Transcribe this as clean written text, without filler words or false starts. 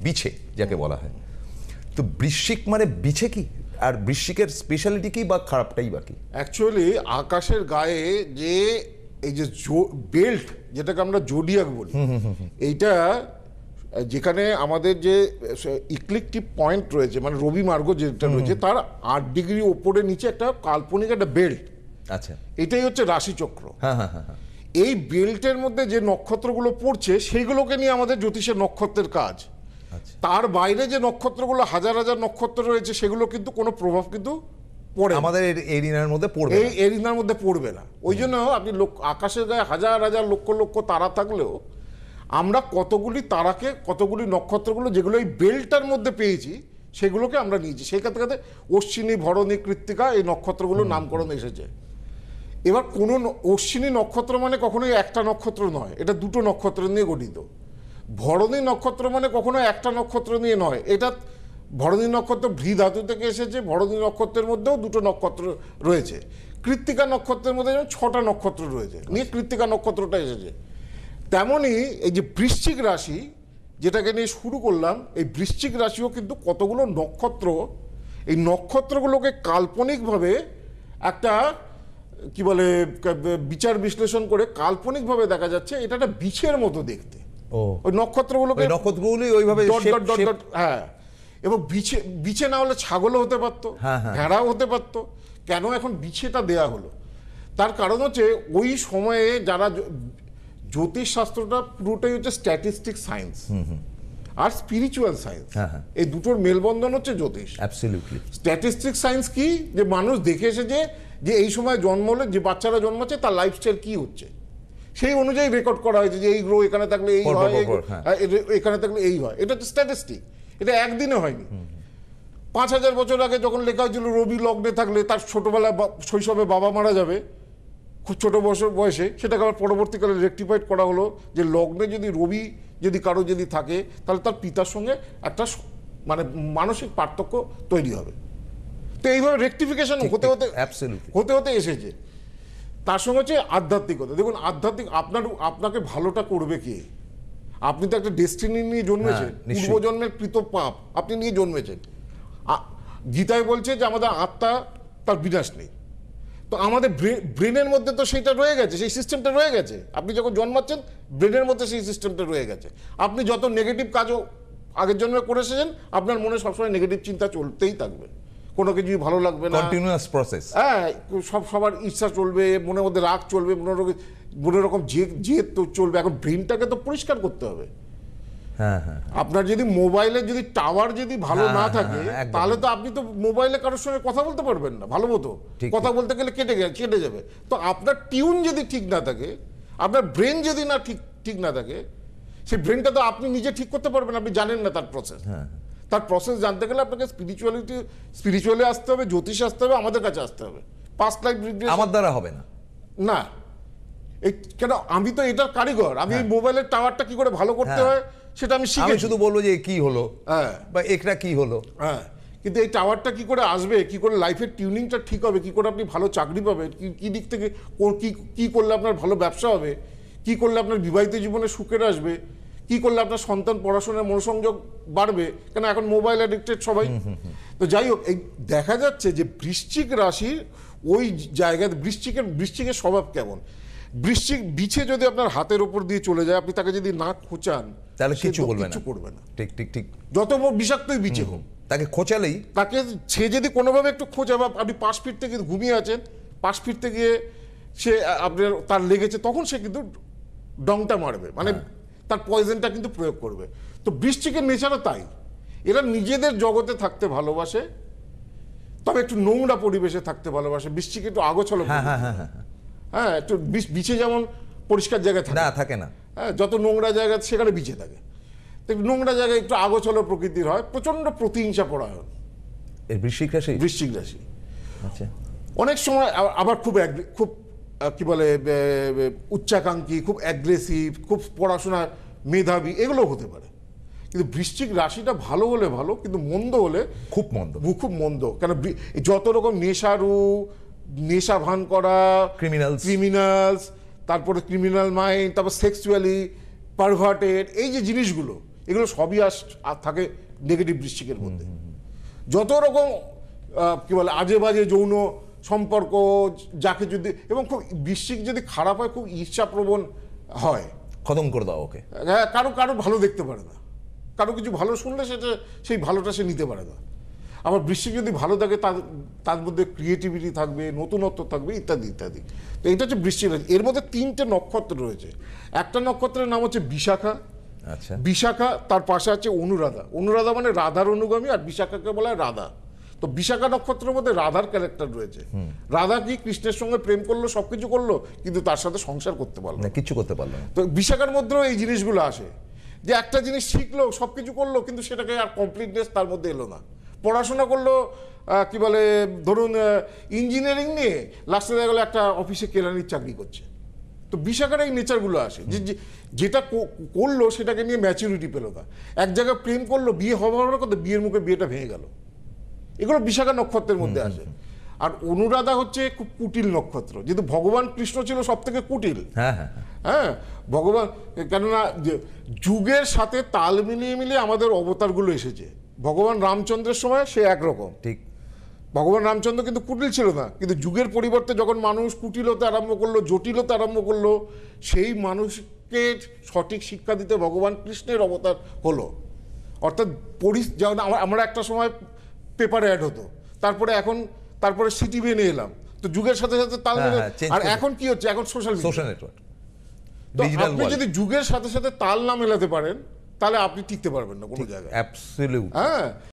বিছে যাকে বলা হয়। তো বৃশ্চিক মানে বিছে কি, আর বৃশ্চিকের স্পেশালিটি কি বা খারাপটাই বাকি? অ্যাকচুয়ালি আকাশের গায়ে যে এই যে বেল্ট, যেটাকে আমরা জোডিয়াক বলি, এইটা যেখানে আমাদের যে ইক্লিকটিভ পয়েন্ট রয়েছে, মানে রবি মার্গ যেটা রয়েছে, তার 8 ডিগ্রি ওপরে নিচে একটা কাল্পনিক একটা বেল্ট। আচ্ছা, এটাই হচ্ছে রাশিচক্র। হ্যাঁ হ্যাঁ হ্যাঁ। এই বেল্টের মধ্যে যে নক্ষত্রগুলো পড়ছে সেইগুলোকে নিয়ে আমাদের জ্যোতিষের নক্ষত্রের কাজ। তার বাইরে যে নক্ষত্রগুলো হাজার হাজার নক্ষত্র রয়েছে সেগুলো কিন্তু কোনো প্রভাব কিন্তু পড়ে আমাদের এরিনার মধ্যে পড়বে, এই এরিনার মধ্যে পড়বে না। ওই জন্য আপনি আকাশের গায়ে হাজার হাজার লক্ষ লক্ষ তারা থাকলেও আমরা কতগুলি তারাকে, কতগুলি নক্ষত্রগুলো যেগুলো এই বেল্টটার মধ্যে পেয়েছি সেগুলোকে আমরা নিয়েছি। সেই ক্ষেত্রে অশ্বিনী, ভরণী, কৃত্তিকা এই নক্ষত্রগুলোর নামকরণ এসেছে। এবার কোনো অশ্বিনী নক্ষত্র মানে কখনোই একটা নক্ষত্র নয়, এটা দুটো নক্ষত্র নিয়ে গঠিত। ভরণী নক্ষত্র মানে কখনো একটা নক্ষত্র নিয়ে নয়, এটা ভরণী নক্ষত্র ভৃ ধাতু থেকে এসেছে। ভরণী নক্ষত্রের মধ্যেও দুটো নক্ষত্র রয়েছে। কৃত্তিকা নক্ষত্রের মধ্যে যেমন 6টা নক্ষত্র রয়েছে, নিয়ে কৃত্তিকা নক্ষত্রটা এসেছে। তেমনই এই যে বৃশ্চিক রাশি যেটাকে নিয়ে শুরু করলাম, এই বৃশ্চিক রাশিও কিন্তু কতগুলো নক্ষত্র, এই নক্ষত্রগুলোকে কাল্পনিকভাবে একটা কি বলে বিচার বিশ্লেষণ করে কাল্পনিকভাবে দেখা যাচ্ছে এটা একটা বিছের মতো দেখতে। ওই নক্ষত্রগুলোকে ওইভাবে হ্যাঁ, এবং বিছে না হলে ছাগলও হতে পারতো, ভেড়াও হতে পারতো। কেন এখন বিছেটা দেয়া হলো? তার কারণ হচ্ছে ওই সময়ে যারা জ্যোতিষ শাস্ত্রটা পুরোটাই হচ্ছে স্ট্যাটিস্টিক সায়েন্স আর স্পিরিচুয়াল সায়েন্স, এই দুটোর মেলবন্ধন হচ্ছে জ্যোতিষ। অ্যাবসলিউটলি। স্ট্যাটিস্টিক সায়েন্স কি, যে মানুষ দেখে এসেছে যে এই সময় জন্ম হলে যে বাচ্চারা জন্মাচ্ছে তার লাইফস্টাইল কি হচ্ছে, সেই অনুযায়ী রেকর্ড করা হয়েছে যে এই গ্রহ এখানে থাকলে এই হয়, এখানে থাকলে এই হয়। এটা হচ্ছে স্ট্যাটিস্টিক, এটা একদিনে হয়নি। 5000 বছর আগে যখন লেখা হয়েছিল রবি লগ্নে থাকলে তার ছোটবেলায় শৈশবে বাবা মারা যাবে খুব ছোট বয়সে, সেটাকে আবার পরবর্তীকালে রেকটিফাইড করা হলো যে লগ্নে যদি রবি যদি কারো যদি থাকে তাহলে তার পিতার সঙ্গে একটা মানে মানসিক পার্থক্য তৈরি হবে। তো এইভাবে রেকটিফিকেশন হতে হতে এসেছে। তার সঙ্গে হচ্ছে আধ্যাত্মিকতা। দেখুন, আধ্যাত্মিক আপনাকে ভালোটা করবে কে? আপনি তো একটা ডেস্টিনি নিয়ে জন্মেছেন, পূর্বজন্মের কৃত পাপ আপনি নিয়ে জন্মেছেন। গীতায় বলছে যে আমাদের আত্মা তার বিনাশ নেই। তো আমাদের ব্রেনের মধ্যে তো সেইটা রয়ে গেছে, সেই সিস্টেমটা রয়ে গেছে। আপনি যখন জন্মাচ্ছেন ব্রেনের মধ্যে সেই সিস্টেমটা রয়ে গেছে। আপনি যত নেগেটিভ কাজও আগের জন্মে করে এসেছেন আপনার মনে সবসময় নেগেটিভ চিন্তা চলতেই থাকবে, কোনো কিছুই ভালো লাগবে না, কন্টিনিউয়াস প্রসেস। হ্যাঁ, সবার ইচ্ছা চলবে, মনের মধ্যে রাগ চলবে, মনে রকম জেদ তো চলবে। এখন ব্রেনটাকে তো পরিষ্কার করতে হবে। আপনার যদি মোবাইলে যদি টাওয়ার যদি ভালো না থাকে তাহলে তো আপনি তো মোবাইলে কারোর সঙ্গে কথা বলতে পারবেন না, ভালো মতো কথা বলতে গেলে কেটে যাবে। তো আপনার টিউন যদি ঠিক না থাকে, আপনার ব্রেন যদি না ঠিক না থাকে, সেই ব্রেনটা তো আপনি নিজে ঠিক করতে পারবেন, আপনি জানেন না তার প্রসেস। তার প্রসেস জানতে গেলে আপনাকে স্পিরিচুয়ালি আসতে হবে, জ্যোতিষে আসতে হবে, আমাদের কাছে আসতে হবে। পাস্ট লাইফ রিগ্রেশন আমার দ্বারা হবে না। না, এই কেন, আমি তো এটার কারিগর। আমি মোবাইলের টাওয়ারটা কি করে ভালো করতে হয় সেটা আমি শিখেছি। শুধু বলবো যে কি হলো বা এটা কি হলো, কিন্তু এই টাওয়ারটা কি করে আসবে, কি করে লাইফের টিউনিংটা ঠিক হবে, কি করে আপনি ভালো চাকরি পাবেন, কি দিক থেকে কি করলে আপনার ভালো ব্যবসা হবে, কি করলে আপনার বিবাহিত জীবনে সুখের আসবে, কি করলে আপনার সন্তান পড়াশোনার মনোসংযোগ বাড়বে, কেন এখন মোবাইল অ্যাডিক্টেড সবাই। তো যাই হোক, এই দেখা যাচ্ছে যে বৃশ্চিক রাশির ওই জায়গায় বৃশ্চিকের স্বভাব কেমন। বৃশ্চিক বিছে যদি আপনার হাতের উপর দিয়ে চলে যায়, আপনি তাকে যদি না খোঁচান তাহলে কিছু করবে না। ঠিক ঠিক ঠিক। যত বিষাক্তই বিছে হোক, তাকে খোঁচালেই, তাকে সে যদি কোনোভাবে একটু খোঁচা, বা আপনি পাশ ফিরতে গিয়ে ঘুমিয়ে আছেন, পাশ ফিরতে গিয়ে সে আপনার তার লেগেছে, তখন সে কিন্তু ডংটা মারবে, মানে তার পয়জনটা কিন্তু প্রয়োগ করবে। তো বৃশ্চিকের নেচারও তাই, এরা নিজেদের জগতে থাকতে ভালোবাসে, তবে একটু নোংরা পরিবেশে থাকতে ভালোবাসে। বৃশ্চিক একটু আগোছালো, হ্যাঁ, একটু বিছে যেমন পরিষ্কার জায়গায় থাকে না, হ্যাঁ, যত নোংরা জায়গা সেখানে বিছে থাকে। তো নোংরা জায়গায় একটু আগোছালো প্রকৃতির হয়, প্রচন্ড প্রতিহিংসা পরায়ণ বৃশ্চিক রাশি। আচ্ছা, অনেক সময় আবার খুব কি বলে উচ্চাকাঙ্ক্ষী, খুব অ্যাগ্রেসিভ, খুব পড়াশোনা মেধাবী, এগুলো হতে পারে। কিন্তু বৃশ্চিক রাশিটা ভালো হলে ভালো, কিন্তু মন্দ হলে খুব মন্দ। কেন, যত রকম নেশা ভান করা, ক্রিমিনালস, তারপরে ক্রিমিনাল মাইন্ড, তারপর সেক্সুয়ালি পারভার্টেড, এই যে জিনিসগুলো, এগুলো সবই আর থাকে নেগেটিভ বৃশ্চিকের মধ্যে। যত রকম কি বলে আজে বাজে যৌন সম্পর্ক, যাকে যদি, এবং খুব বৃশ্চিক যদি খারাপ হয় খুব ঈর্ষাপ্রবণ হয়, খতম করে দাও ওকে। হ্যাঁ, কারো ভালো দেখতে পারে না, কারো কিছু ভালো শুনলে সেই ভালোটা সে নিতে পারে না। আবার বৃশ্চিক যদি ভালো থাকে তার মধ্যে ক্রিয়েটিভিটি থাকবে, নতুনত্ব থাকবে, ইত্যাদি ইত্যাদি। তো এটা হচ্ছে বৃশ্চিক রাশি। এর মধ্যে 3টে নক্ষত্র রয়েছে। একটা নক্ষত্রের নাম হচ্ছে বিশাখা। আচ্ছা, বিশাখা, তার পাশে আছে অনুরাধা। অনুরাধা মানে রাধার অনুগামী, আর বিশাখাকে বলা হয় রাধা। তো বিশাখা নক্ষত্রের মধ্যে রাধার ক্যারেক্টার রয়েছে। রাধা কি কৃষ্ণের সঙ্গে প্রেম করলো, সবকিছু করলো, কিন্তু তার সাথে সংসার করতে পারলো না, কিচ্ছু করতে পারলো না। তো বিশাখার মধ্যেও এই জিনিসগুলো আসে, যে একটা জিনিস শিখলো, সবকিছু করলো, কিন্তু সেটাকে আর কমপ্লিটনেস তার মধ্যে এলো না। পড়াশোনা করলো, কি বলে ধরুন ইঞ্জিনিয়ারিং নিয়ে, লাস্টে দেখা গেলো একটা অফিসে কেরানির চাকরি করছে। তো বিশাখার এই নেচারগুলো আসে, যেটা করলো সেটাকে নিয়ে ম্যাচুরিটি পেলো না। এক জায়গায় প্রেম করলো, বিয়ে হওয়ার কথা, বিয়ের মুখে বিয়েটা ভেঙে গেল। এগুলো বিশাখা নক্ষত্রের মধ্যে আসে। আর অনুরাধা হচ্ছে খুব কুটিল নক্ষত্র, যেহেতু ভগবান কৃষ্ণ ছিল সব থেকে কুটিল। হ্যাঁ হ্যাঁ হ্যাঁ, ভগবান, কেননা যুগের সাথে তাল মিলিয়ে মিলিয়ে আমাদের অবতারগুলো এসেছে। ভগবান রামচন্দ্রের সময় সে একরকম, ঠিক। ভগবান রামচন্দ্র কিন্তু কুটিল ছিল না, কিন্তু যুগের পরিবর্তে যখন মানুষ কুটিল হতে আরম্ভ করলো, জটিল হতে আরম্ভ করলো, সেই মানুষকে সঠিক শিক্ষা দিতে ভগবান কৃষ্ণের অবতার হলো। অর্থাৎ যেমন আমরা একটা সময় পেপারে অ্যাড হতো, তারপরে সিটিভিএনে এলাম, তো যুগের সাথে সাথে তাল মিলে। আর এখন কি হচ্ছে, এখন সোশ্যাল নেটওয়ার্ক। তো আপনি যদি যুগের সাথে সাথে তাল না মেলাতে পারেন, তাহলে আপনি টিকতে পারবেন না কোনো জায়গায়। অ্যাবসলিউট। হ্যাঁ।